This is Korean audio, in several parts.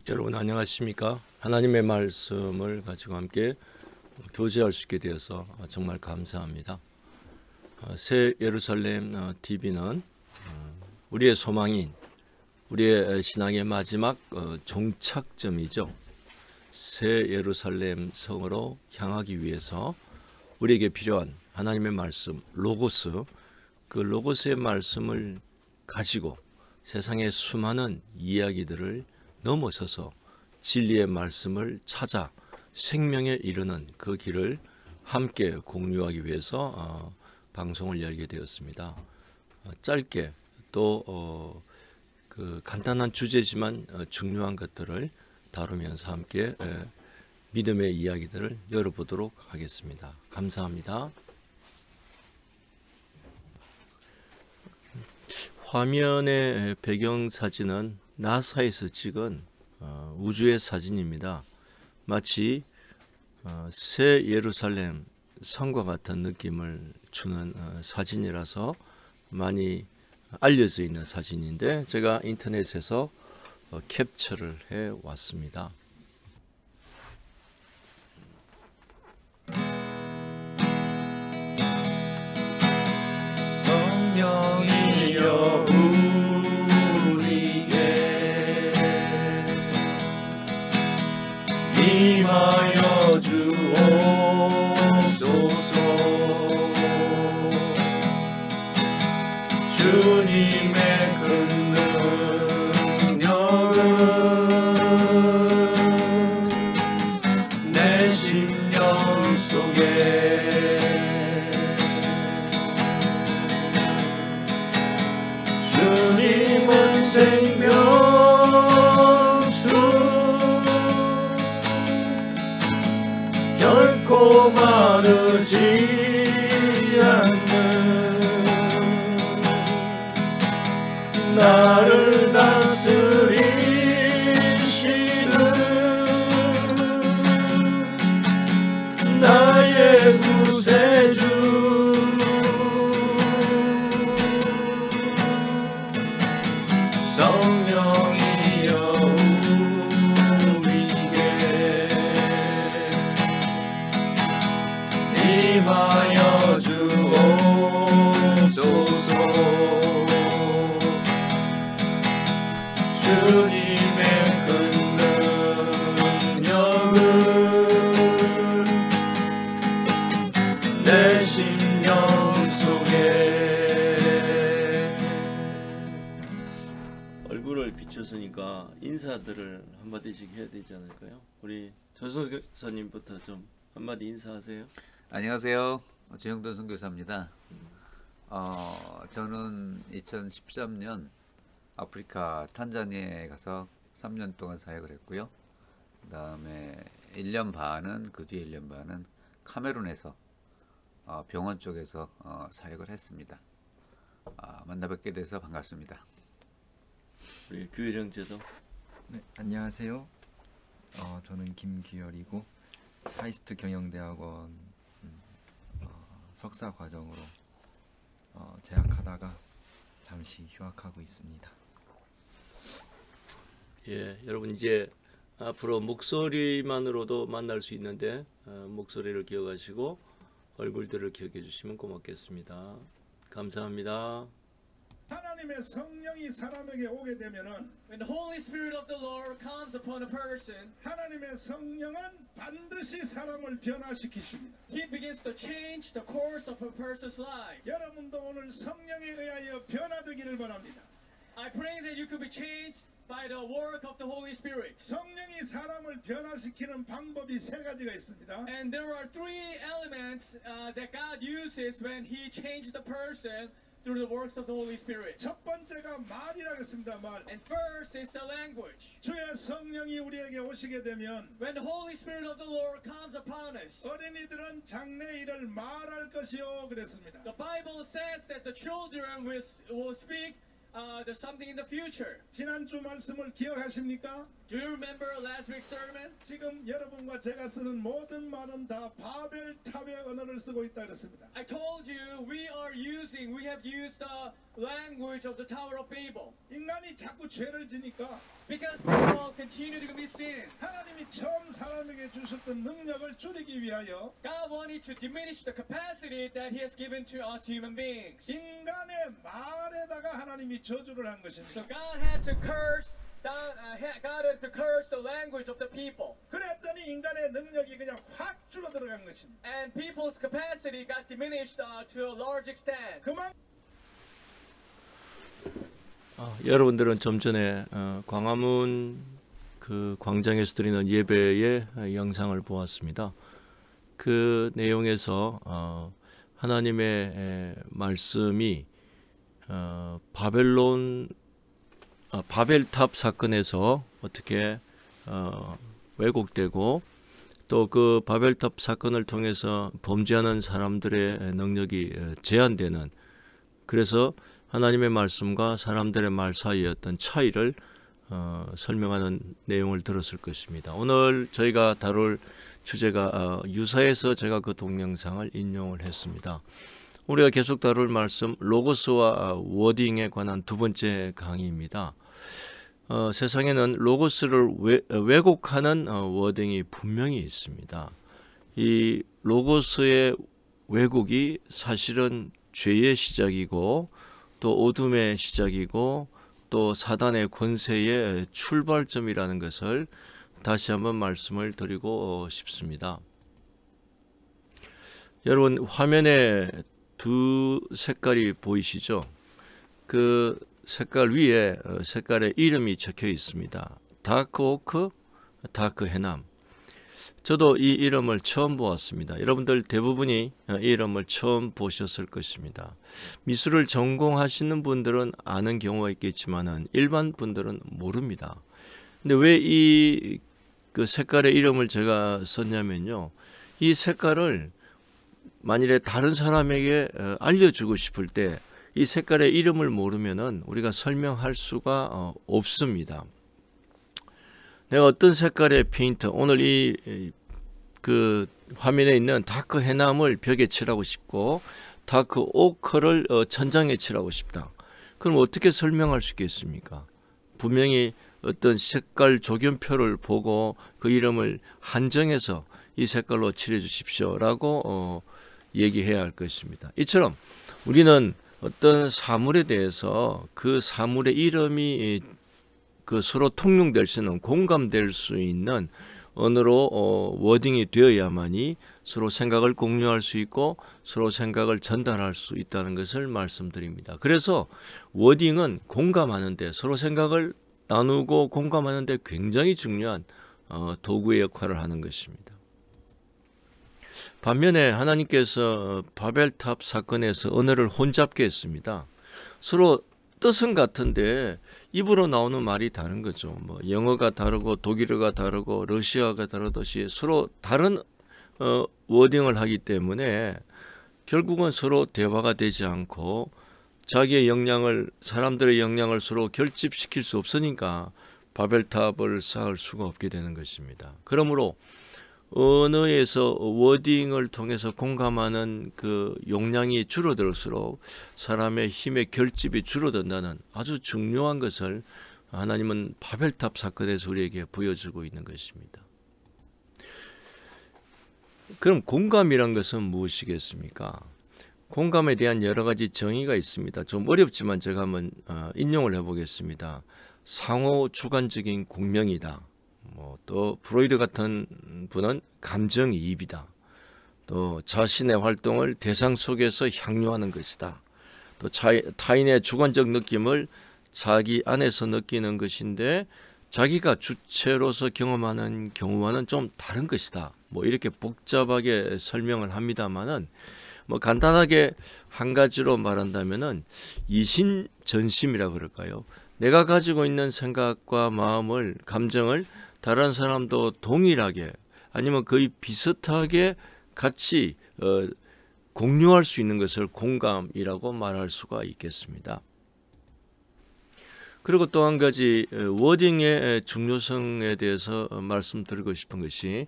여러분 안녕하십니까? 하나님의 말씀을 가지고 함께 교제할 수 있게 되어서 정말 감사합니다. 새 예루살렘 TV는 우리의 소망인 우리의 신앙의 마지막 종착점이죠. 새 예루살렘 성으로 향하기 위해서 우리에게 필요한 하나님의 말씀 로고스, 그 로고스의 말씀을 가지고 세상의 수많은 이야기들을 넘어서서 진리의 말씀을 찾아 생명에 이르는 그 길을 함께 공유하기 위해서 방송을 열게 되었습니다. 짧게 또 그 간단한 주제지만 중요한 것들을 다루면서 함께 믿음의 이야기들을 열어보도록 하겠습니다. 감사합니다. 화면의 배경 사진은 나사에서 찍은 우주의 사진입니다. 마치 새 예루살렘 성과 같은 느낌을 주는 사진이라서 많이 알려져 있는 사진인데 제가 인터넷에서 캡처를 해 왔습니다. 성령이여 임하여 주옵소서. 주님의 큰 능력은 내 심령 속에 주님은 생명 결코 마르지 않는 나를 다스리시는 나의 구세주 성령이여 임하여 주옵소서. 주님의 큰 능력을 내 심령 속에 얼굴을 비춰서니까 인사들을 한마디씩 해야 되지 않을까요? 우리 조선 교사님부터 좀 한마디 인사하세요. 안녕하세요. 정영돈 선교사입니다. 저는 2013년 아프리카 탄자니아에 가서 3년 동안 사역을 했고요. 그 다음에 1년 반은 그 뒤에 1년 반은 카메룬에서 병원 쪽에서 사역을 했습니다. 만나 뵙게 돼서 반갑습니다. 우리 규일형제도. 네, 안녕하세요. 저는 김규열이고 카이스트 경영대학원 석사 과정으로 재학하다가 잠시 휴학하고 있습니다. 예, 여러분 이제 앞으로 목소리만으로도 만날 수 있는데 목소리를 기억하시고 얼굴들을 기억해 주시면 고맙겠습니다. 감사합니다. 하나님의 성령이 사람에게 오게 되면은 When the Holy Spirit of the Lord comes upon a person, 하나님의 성령은 반드시 사람을 변화시키십니다. He begins to change the course of a person's life. 여러분도 오늘 성령에 의하여 변화되기를 바랍니다. I pray that you could be changed by the work of the Holy Spirit. 성령이 사람을 변화시키는 방법이 세 가지가 있습니다. And there are three elements that God uses when He changed the person through the works of the Holy Spirit. 첫 번째가 말이라고 했습니다. 말. And first is the language. 주의 성령이 우리에게 오시게 되면 When the Holy Spirit of the Lord comes upon us, 어린이들은 장래일을 말할 것이요 그랬습니다. the Bible says that the children will speak there's something in the future. 지난주 말씀을 기억하십니까? Do you remember last week's sermon? 지금 여러분과 제가 쓰는 모든 말은 다 바벨탑의 언어를 쓰고 있다 그랬습니다. I told you we have used the language of the Tower of Babel. 인간이 자꾸 죄를 지니까 Because people continue to be seen. 하나님이 처음 사람에게 주셨던 능력을 줄이기 위하여 God wanted to diminish the capacity that He has given to us human beings. 인간의 말에다가 하나님이 저주를 한 것입니다. So God had to curse. God had to curse the language of the people, 그랬더니 인간의 능력이 그냥 확 줄어들어간 것입니다. and people's capacity got diminished to a large extent. 그만 여러분들은 좀 전에 광화문 그 광장에서 드리는 예배의 영상을 보았습니다. 그 내용에서 하나님의 말씀이 바벨탑 사건에서 어떻게 왜곡되고 또 그 바벨탑 사건을 통해서 범죄하는 사람들의 능력이 제한되는, 그래서 하나님의 말씀과 사람들의 말 사이의 어떤 차이를 설명하는 내용을 들었을 것입니다. 오늘 저희가 다룰 주제가 유사해서 제가 그 동영상을 인용을 했습니다. 우리가 계속 다룰 말씀 로고스와 워딩에 관한 두 번째 강의입니다. 세상에는 로고스를 왜곡하는 워딩이 분명히 있습니다. 이 로고스의 왜곡이 사실은 죄의 시작이고 또 어둠의 시작이고 또 사단의 권세의 출발점이라는 것을 다시 한번 말씀을 드리고 싶습니다. 여러분 화면에 두 색깔이 보이시죠? 그 색깔 위에 색깔의 이름이 적혀 있습니다. 다크 오크, 다크 해남. 저도 이 이름을 처음 보았습니다. 여러분들 대부분이 이 이름을 처음 보셨을 것입니다. 미술을 전공하시는 분들은 아는 경우가 있겠지만은 일반 분들은 모릅니다. 근데 왜 이 그 색깔의 이름을 제가 썼냐면요. 이 색깔을 만일에 다른 사람에게 알려주고 싶을 때 이 색깔의 이름을 모르면은 우리가 설명할 수가 없습니다. 내가 어떤 색깔의 페인트, 오늘 그 화면에 있는 다크 해남을 벽에 칠하고 싶고 다크 오크를 천장에 칠하고 싶다. 그럼 어떻게 설명할 수 있겠습니까? 분명히 어떤 색깔 조견표를 보고 그 이름을 한정해서 이 색깔로 칠해 주십시오라고 얘기해야 할 것입니다. 이처럼 우리는 어떤 사물에 대해서 그 사물의 이름이 그 서로 통용될 수 있는, 공감될 수 있는 언어로 워딩이 되어야만이 서로 생각을 공유할 수 있고 서로 생각을 전달할 수 있다는 것을 말씀드립니다. 그래서 워딩은 공감하는데, 서로 생각을 나누고 공감하는데 굉장히 중요한 도구의 역할을 하는 것입니다. 반면에 하나님께서 바벨탑 사건에서 언어를 혼잡게 했습니다. 서로 뜻은 같은데 입으로 나오는 말이 다른 거죠. 뭐 영어가 다르고 독일어가 다르고 러시아가 다르듯이 서로 다른 워딩을 하기 때문에 결국은 서로 대화가 되지 않고 자기의 역량을, 사람들의 역량을 서로 결집시킬 수 없으니까 바벨탑을 쌓을 수가 없게 되는 것입니다. 그러므로 언어에서 워딩을 통해서 공감하는 그 용량이 줄어들수록 사람의 힘의 결집이 줄어든다는 아주 중요한 것을 하나님은 바벨탑 사건에서 우리에게 보여주고 있는 것입니다. 그럼 공감이란 것은 무엇이겠습니까? 공감에 대한 여러 가지 정의가 있습니다. 좀 어렵지만 제가 한번 인용을 해보겠습니다. 상호 주관적인 공명이다. 또 프로이드 같은 분은 감정이입이다. 또 자신의 활동을 대상 속에서 향유하는 것이다. 또 타인의 주관적 느낌을 자기 안에서 느끼는 것인데 자기가 주체로서 경험하는 경우와는 좀 다른 것이다. 이렇게 복잡하게 설명을 합니다만은 간단하게 한 가지로 말한다면은 이신전심이라 그럴까요? 내가 가지고 있는 생각과 마음을, 감정을 다른 사람도 동일하게 아니면 거의 비슷하게 같이 공유할 수 있는 것을 공감이라고 말할 수가 있겠습니다. 그리고 또 한 가지 워딩의 중요성에 대해서 말씀드리고 싶은 것이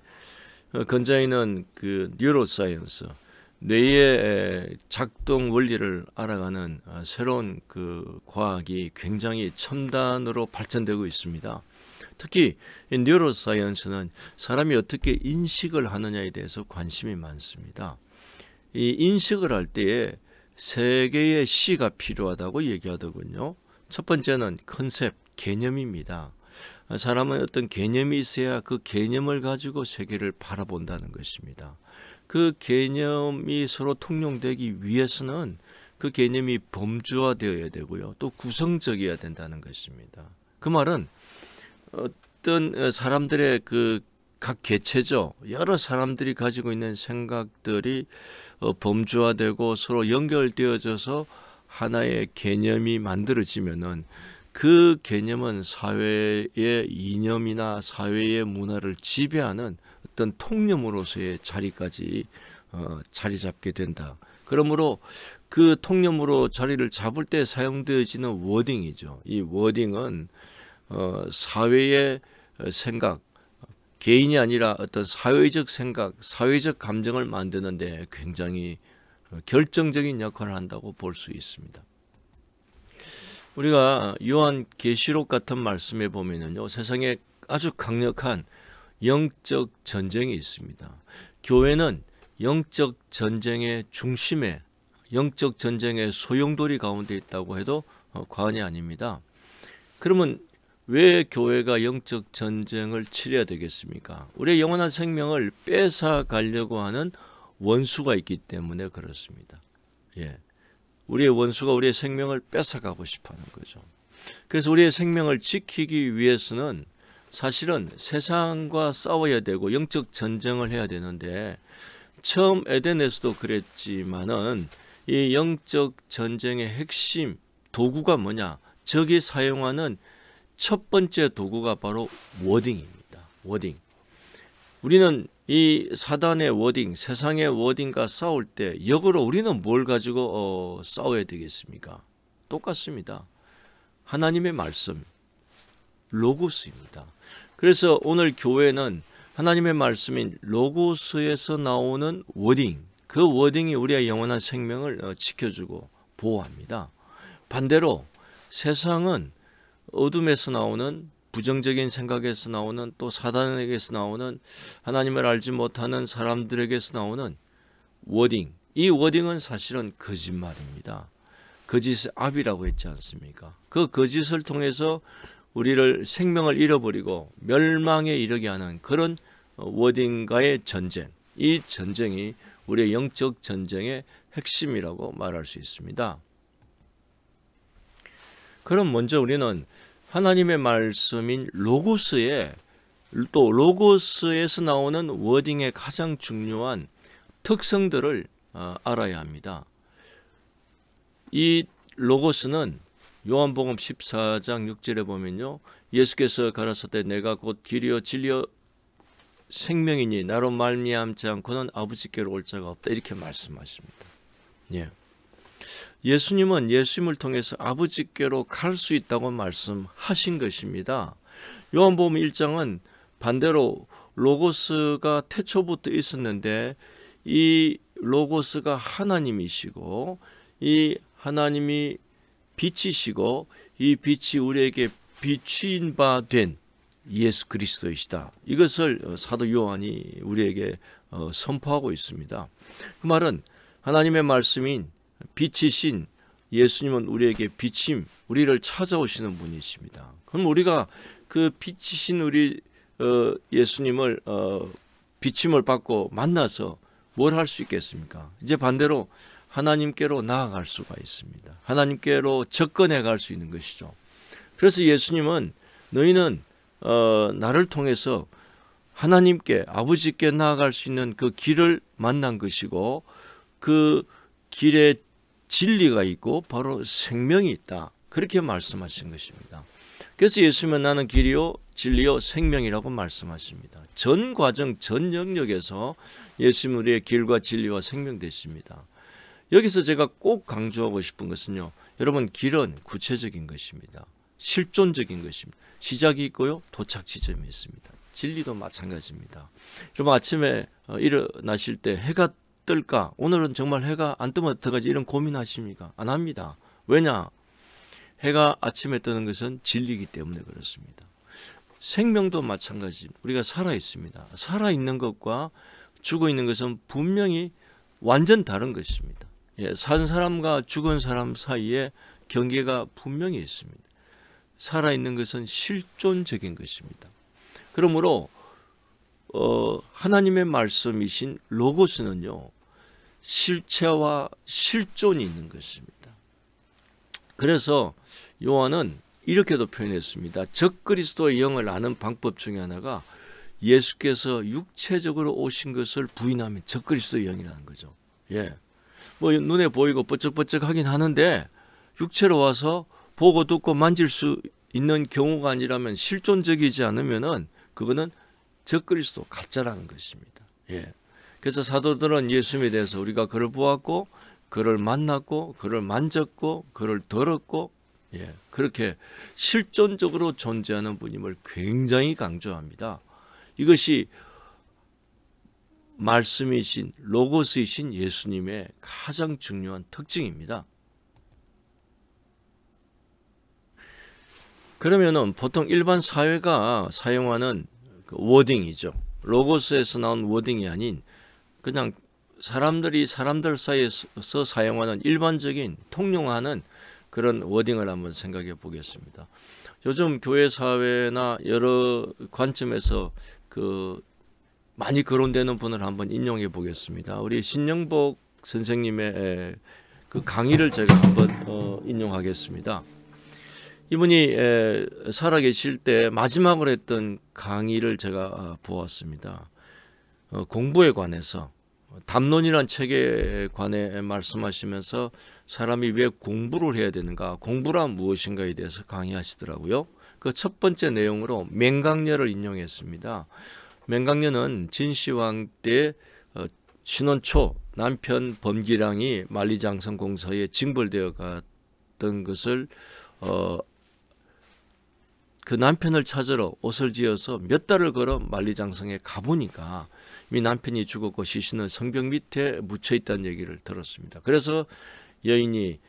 건자이는 그 뉴로사이언스, 뇌의 작동 원리를 알아가는 새로운 그 과학이 굉장히 첨단으로 발전되고 있습니다. 특히 이 뉴로사이언스는 사람이 어떻게 인식을 하느냐에 대해서 관심이 많습니다. 이 인식을 할 때에 세 개의 C가 필요하다고 얘기하더군요. 첫 번째는 컨셉, 개념입니다. 사람은 어떤 개념이 있어야 그 개념을 가지고 세계를 바라본다는 것입니다. 그 개념이 서로 통용되기 위해서는 그 개념이 범주화되어야 되고요. 또 구성적이어야 된다는 것입니다. 그 말은 어떤 사람들의 그 각 개체죠. 여러 사람들이 가지고 있는 생각들이 범주화되고 서로 연결되어져서 하나의 개념이 만들어지면은 그 개념은 사회의 이념이나 사회의 문화를 지배하는 어떤 통념으로서의 자리까지 자리 잡게 된다. 그러므로 그 통념으로 자리를 잡을 때 사용되어지는 워딩이죠. 이 워딩은 사회의 생각, 개인이 아니라 어떤 사회적 생각, 사회적 감정을 만드는 데 굉장히 결정적인 역할을 한다고 볼 수 있습니다. 우리가 요한계시록 같은 말씀에 보면은요, 세상에 아주 강력한 영적 전쟁이 있습니다. 교회는 영적 전쟁의 중심에, 영적 전쟁의 소용돌이 가운데 있다고 해도 과언이 아닙니다. 그러면 왜 교회가 영적 전쟁을 치러야 되겠습니까? 우리의 영원한 생명을 뺏어 가려고 하는 원수가 있기 때문에 그렇습니다. 예. 우리의 원수가 우리의 생명을 뺏어가고 싶어하는 거죠. 그래서 우리의 생명을 지키기 위해서는 사실은 세상과 싸워야 되고 영적 전쟁을 해야 되는데, 처음 에덴에서도 그랬지만은 이 영적 전쟁의 핵심 도구가 뭐냐? 적이 사용하는 첫 번째 도구가 바로 워딩입니다. 워딩. 우리는 이 사단의 워딩, 세상의 워딩과 싸울 때 역으로 우리는 뭘 가지고 싸워야 되겠습니까? 똑같습니다. 하나님의 말씀, 로고스입니다. 그래서 오늘 교회는 하나님의 말씀인 로고스에서 나오는 워딩, 그 워딩이 우리의 영원한 생명을 지켜주고 보호합니다. 반대로 세상은 어둠에서 나오는, 부정적인 생각에서 나오는, 또 사단에게서 나오는, 하나님을 알지 못하는 사람들에게서 나오는 워딩, 이 워딩은 사실은 거짓말입니다. 거짓의 압이라고 했지 않습니까? 그 거짓을 통해서 우리를 생명을 잃어버리고 멸망에 이르게 하는 그런 워딩과의 전쟁, 이 전쟁이 우리의 영적 전쟁의 핵심이라고 말할 수 있습니다. 그럼 먼저 우리는 하나님의 말씀인 로고스에, 또 로고스에서 나오는 워딩의 가장 중요한 특성들을 알아야 합니다. 이 로고스는 요한복음 14장 6절에 보면요, 예수께서 가라사대 내가 곧 길이요 진리요 생명이니 나로 말미암지 않고는 아버지께로 올 자가 없다, 이렇게 말씀하십니다. 예. 예수님은 예수님을 통해서 아버지께로 갈 수 있다고 말씀하신 것입니다. 요한복음 1장은 반대로 로고스가 태초부터 있었는데 이 로고스가 하나님이시고 이 하나님이 빛이시고 이 빛이 우리에게 비추인 바 된 예수 그리스도이시다. 이것을 사도 요한이 우리에게 선포하고 있습니다. 그 말은 하나님의 말씀인 빛이신 예수님은 우리에게 비침, 우리를 찾아오시는 분이십니다. 그럼 우리가 그 빛이신 우리 예수님을 비침을 받고 만나서 뭘 할 수 있겠습니까? 이제 반대로 하나님께로 나아갈 수가 있습니다. 하나님께로 접근해 갈 수 있는 것이죠. 그래서 예수님은 너희는 나를 통해서 하나님께, 아버지께 나아갈 수 있는 그 길을 만난 것이고 그 길에 진리가 있고 바로 생명이 있다, 그렇게 말씀하신 것입니다. 그래서 예수님은 나는 길이요 진리요 생명이라고 말씀하십니다. 전 과정, 전 영역에서 예수님은 우리의 길과 진리와 생명 되십니다. 여기서 제가 꼭 강조하고 싶은 것은요, 여러분, 길은 구체적인 것입니다. 실존적인 것입니다. 시작이 있고요, 도착 지점이 있습니다. 진리도 마찬가지입니다. 여러분, 아침에 일어나실 때 해가 뜰까? 오늘은 정말 해가 안 뜨면 어떡하지? 이런 고민하십니까? 안 합니다. 왜냐? 해가 아침에 뜨는 것은 진리이기 때문에 그렇습니다. 생명도 마찬가지. 우리가 살아 있습니다. 살아 있는 것과 죽어 있는 것은 분명히 완전 다른 것입니다. 예, 산 사람과 죽은 사람 사이에 경계가 분명히 있습니다. 살아 있는 것은 실존적인 것입니다. 그러므로 하나님의 말씀이신 로고스는요, 실체와 실존이 있는 것입니다. 그래서 요한은 이렇게도 표현했습니다. 적그리스도의 영을 아는 방법 중에 하나가 예수께서 육체적으로 오신 것을 부인하면 적그리스도의 영이라는 거죠. 예, 뭐 눈에 보이고 번쩍번쩍하긴 하는데 육체로 와서 보고 듣고 만질 수 있는 경우가 아니라면, 실존적이지 않으면은 그거는 적그리스도, 가짜라는 것입니다. 예. 그래서 사도들은 예수님에 대해서 우리가 그를 보았고, 그를 만났고, 그를 만졌고, 그를 들었고, 예, 그렇게 실존적으로 존재하는 분임을 굉장히 강조합니다. 이것이 말씀이신, 로고스이신 예수님의 가장 중요한 특징입니다. 그러면은 보통 일반 사회가 사용하는 그 워딩이죠. 로고스에서 나온 워딩이 아닌 그냥 사람들 사이에서 사용하는 일반적인 통용하는 그런 워딩을 한번 생각해 보겠습니다. 요즘 교회 사회나 여러 관점에서 많이 거론되는 분을 한번 인용해 보겠습니다. 우리 신영복 선생님의 그 강의를 제가 한번 인용하겠습니다. 이분이 살아계실 때 마지막으로 했던 강의를 제가 보았습니다. 공부에 관해서, 담론이란 책에 관해 말씀하시면서 사람이 왜 공부를 해야 되는가, 공부란 무엇인가에 대해서 강의하시더라고요. 그 첫 번째 내용으로 맹강려를 인용했습니다. 맹강려는 진시황 때 신혼 초 남편 범기량이 만리장성 공사에 징벌되어 갔던 것을 그 남편을 찾으러 옷을 지어서 몇 달을 걸어 만리장성에 가보니까 이 남편이 죽었고 시신은 성벽 밑에 묻혀 있다는 얘기를 들었습니다. 그래서 여인이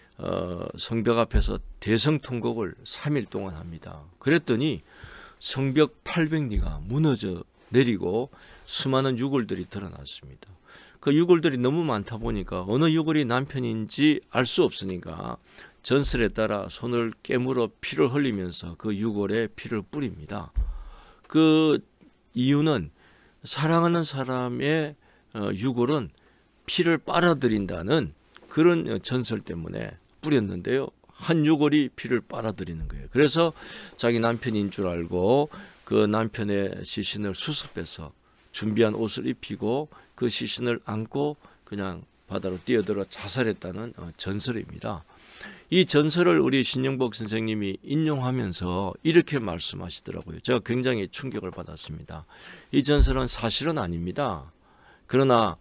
성벽 앞에서 대성통곡을 3일 동안 합니다. 그랬더니 성벽 800리가 무너져 내리고 수많은 유골들이 드러났습니다. 그 유골들이 너무 많다 보니까 어느 유골이 남편인지 알 수 없으니까 전설에 따라 손을 깨물어 피를 흘리면서 그 유골에 피를 뿌립니다. 그 이유는 사랑하는 사람의 유골은 피를 빨아들인다는 그런 전설 때문에 뿌렸는데요. 한 유골이 피를 빨아들이는 거예요. 그래서 자기 남편인 줄 알고 그 남편의 시신을 수습해서 준비한 옷을 입히고 그 시신을 안고 그냥 바다로 뛰어들어 자살했다는 전설입니다. 이 전설을 우리 신영복 선생님이 인용하면서 이렇게 말씀하시더라고요. 제가 굉장히 충격을 받았습니다. 이 전설은 사실은 아닙니다. 그러나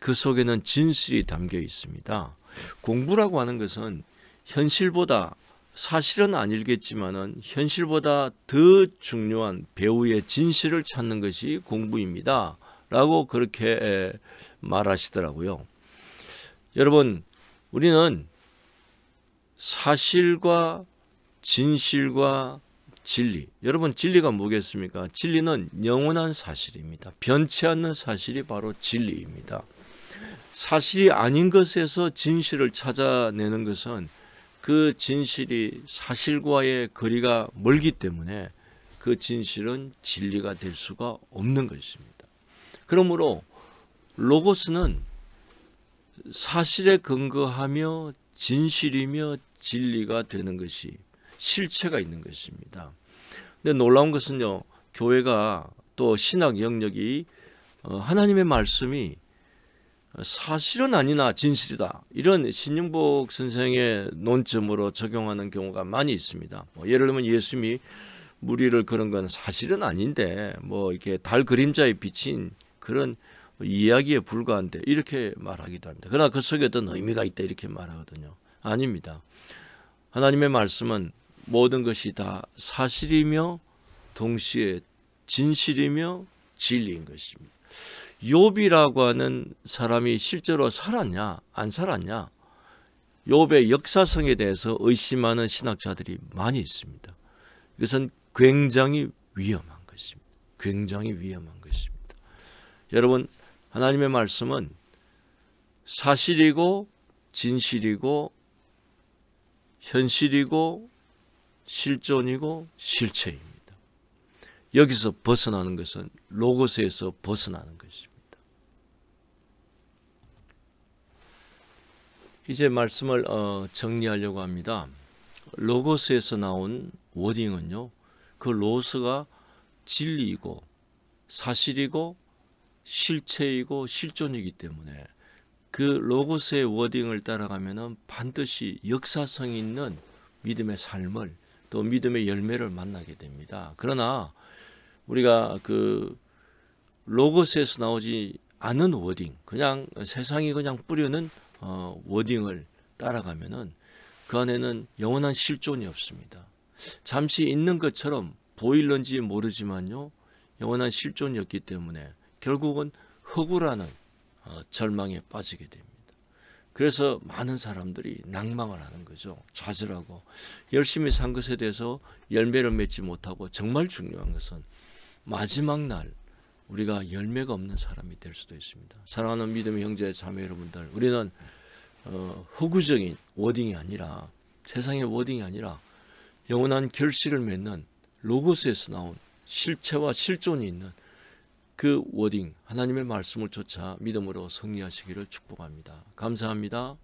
그 속에는 진실이 담겨 있습니다. 공부라고 하는 것은 현실보다, 사실은 아니겠지만은 현실보다 더 중요한 배우의 진실을 찾는 것이 공부입니다. 라고 그렇게 말하시더라고요. 여러분, 우리는 사실과 진실과 진리. 여러분, 진리가 뭐겠습니까? 진리는 영원한 사실입니다. 변치 않는 사실이 바로 진리입니다. 사실이 아닌 것에서 진실을 찾아내는 것은 그 진실이 사실과의 거리가 멀기 때문에 그 진실은 진리가 될 수가 없는 것입니다. 그러므로 로고스는 사실에 근거하며 진실이며 진리가 되는 것이 실체가 있는 것입니다. 근데 놀라운 것은요, 교회가 또 신학 영역이 하나님의 말씀이 사실은 아니나 진실이다, 이런 신영복 선생의 논점으로 적용하는 경우가 많이 있습니다. 예를 들면 예수님이 무리를 걸은 건 사실은 아닌데 이렇게 달 그림자에 비친 그런 이야기에 불과한데 이렇게 말하기도 합니다. 그러나 그 속에 어떤 의미가 있다 이렇게 말하거든요. 아닙니다. 하나님의 말씀은 모든 것이 다 사실이며 동시에 진실이며 진리인 것입니다. 욥이라고 하는 사람이 실제로 살았냐 안 살았냐, 욥의 역사성에 대해서 의심하는 신학자들이 많이 있습니다. 이것은 굉장히 위험한 것입니다. 굉장히 위험한 것입니다. 여러분, 하나님의 말씀은 사실이고 진실이고 현실이고 실존이고 실체입니다. 여기서 벗어나는 것은 로고스에서 벗어나는 것입니다. 이제 말씀을 정리하려고 합니다. 로고스에서 나온 워딩은요, 그 로스가 진리이고 사실이고 실체이고 실존이기 때문에 그 로고스의 워딩을 따라가면은 반드시 역사성 있는 믿음의 삶을 또 믿음의 열매를 만나게 됩니다. 그러나 우리가 그 로고스에서 나오지 않은 워딩, 그냥 세상이 그냥 뿌려는 워딩을 따라가면은 그 안에는 영원한 실존이 없습니다. 잠시 있는 것처럼 보일런지 모르지만요, 영원한 실존이 없기 때문에 결국은 허구라는 절망에 빠지게 됩니다. 그래서 많은 사람들이 낭망을 하는 거죠. 좌절하고 열심히 산 것에 대해서 열매를 맺지 못하고, 정말 중요한 것은 마지막 날 우리가 열매가 없는 사람이 될 수도 있습니다. 사랑하는 믿음의 형제 자매 여러분들, 우리는 허구적인 워딩이 아니라, 세상의 워딩이 아니라 영원한 결실을 맺는 로고스에서 나온 실체와 실존이 있는 그 워딩, 하나님의 말씀을 쫓아 믿음으로 승리하시기를 축복합니다. 감사합니다.